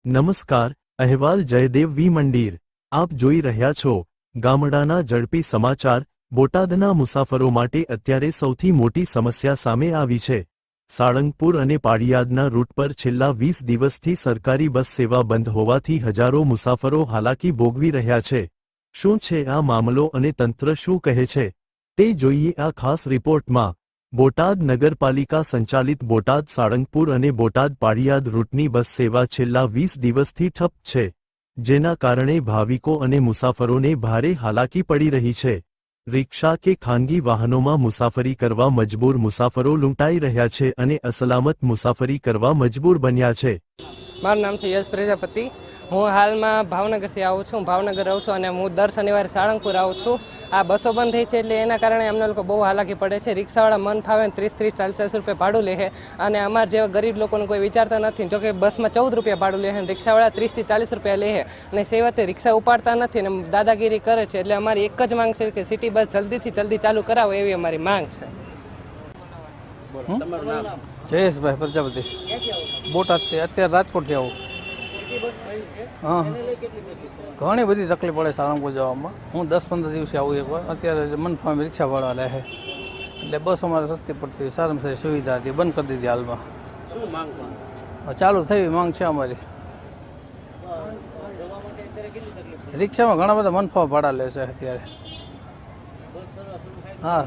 નમસ્કાર, અહેવાલ જયદેવ વી મંદિર. આપ જોઈ રહ્યા છો ગામડાના ઝડપી સમાચાર. બોટાદના મુસાફરો માટે અત્યારે સૌથી મોટી સમસ્યા સામે આવી છે. સાળંગપુર અને પાળિયાદના રૂટ પર છેલ્લા 20 દિવસથી સરકારી બસ સેવા બંધ હોવાથી હજારો મુસાફરો હાલાકી ભોગવી રહ્યા છે. શું છે આ મામલો અને તંત્ર શું કહે છે તે જોઈએ આ ખાસ રિપોર્ટમાં. બોટાદ નગરપાલિકા સંચાલિત બોટાદ સાળંગપુર અને બોટાદ પાળિયાદ રૂટની બસ સેવા છેલ્લા 20 દિવસથી ઠપ છે, જેના કારણે ભાવિકો અને મુસાફરોને ભારે હાલાકી પડી રહી છે. રિક્ષા કે ખાનગી વાહનોમાં મુસાફરી કરવા મજબૂર મુસાફરો લૂંટાઈ રહ્યા છે અને અસલામત મુસાફરી કરવા મજબૂર બન્યા છે. મારું નામ છે યશ પ્રજાપતિ. હું હાલમાં ભાવનગરથી આવું છું. ભાવનગર રહું છું અને હું દર શનિવારે સાળંગપુર આવું છું. આ બસો બંધ થઈ છે એટલે એના કારણે અમને લોકો બહુ હાલાકી પડે છે. રિક્ષાવાળા મન ફાવે 30-40 રૂપિયા ભાડું લે છે અને અમારા જેવા ગરીબ લોકોને કોઈ વિચારતા નથી. જોકે બસમાં 14 રૂપિયા ભાડું લે છે, રિક્ષાવાળા 30-40 રૂપિયા લે છે અને સેવાથી રિક્ષા ઉપાડતા નથી અને દાદાગીરી કરે છે. એટલે અમારી એક જ માંગ છે કે સિટી બસ જલ્દીથી જલ્દી ચાલુ કરાવો, એવી અમારી માંગ છે. જયેશભાઈ પ્રજાપતિ, બોટાદથી. અત્યારે રાજકોટથી આવું. હા, ઘણી બધી તકલીફ પડે સાળંગપુર જવામાં. હું 10-15 દિવસે આવું એકવાર. અત્યારે મનફામ રિક્ષાવાળા રહે એટલે બસ અમારે સસ્તી પડતી, સારામાં સારી સુવિધા હતી, બંધ કરી દીધી હાલમાં. ચાલુ થઈ માંગ છે અમારી. રિક્ષામાં ઘણા બધા મનફા ભાડા લે છે અત્યારે. હા,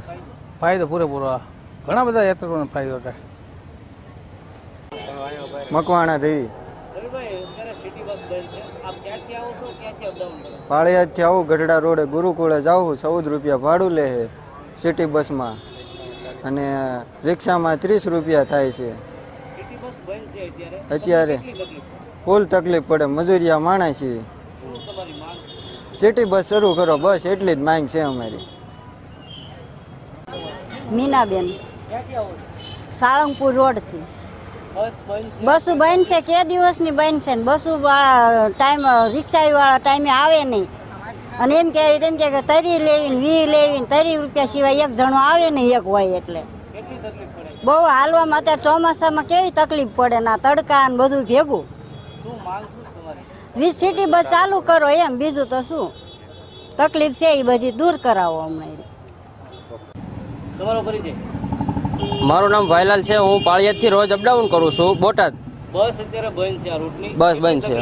ફાયદો પૂરેપૂરો. ઘણા બધા યાત્રિકોને ફાયદો થાય. મકવાણા રહી પાળિયાદથી આવું, ગઢડા રોડે ગુરુકુળે જાઉં, 14 રૂપિયા ભાડું લે છે સિટી બસમાં અને રિક્ષામાં 30 રૂપિયા થાય છે. અત્યારે ફૂલ તકલીફ પડે, મજૂરિયા માણસ છીએ. સિટી બસ શરૂ કરો, બસ એટલી જ માંગ છે અમારી. મીનાબેન, સાળંગપુર રોડથી. બસો બંધ છે, કે દિવસની બંધ છે. બસો ટાઈમ રિક્ષાવાળા ટાઈમે આવે નહીં અને એમ કે તેમ કે 30 લેવીને 20 લેવીને 30 રૂપિયા સિવાય એક જણો આવે નહીં, એક હોય એટલે બહુ હાલવામાં. અત્યારે ચોમાસામાં કેવી તકલીફ પડે ને તડકા ને બધું ભેગું. સિટી બસ ચાલુ કરો એમ, બીજું તો શું તકલીફ છે એ બધી દૂર કરાવો અમને. મારું નામ ભાઈલાલ છે. હું પાળિયાદથી રોજ અપડાઉન કરું છું બોટાદ. બસ અત્યારે બંધ છે આ રૂટની. બસ બંધ છે,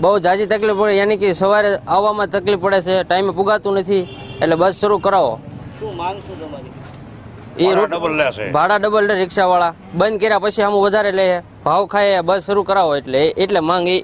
બહુ ઝાઝી તકલીફ પડે. યાની કે સવારે આવવામાં તકલીફ પડે છે, ટાઈમે પુગાતું નથી, એટલે બસ શરૂ કરાવો. શું માંગ શું તમારી? એ રૂટ ભાડા ડબલ લે રિક્ષાવાળા. બંધ કર્યા પછી આમ વધારે લે, ભાવ ખાય, બસ શરૂ કરાવો. એટલે માંગ એ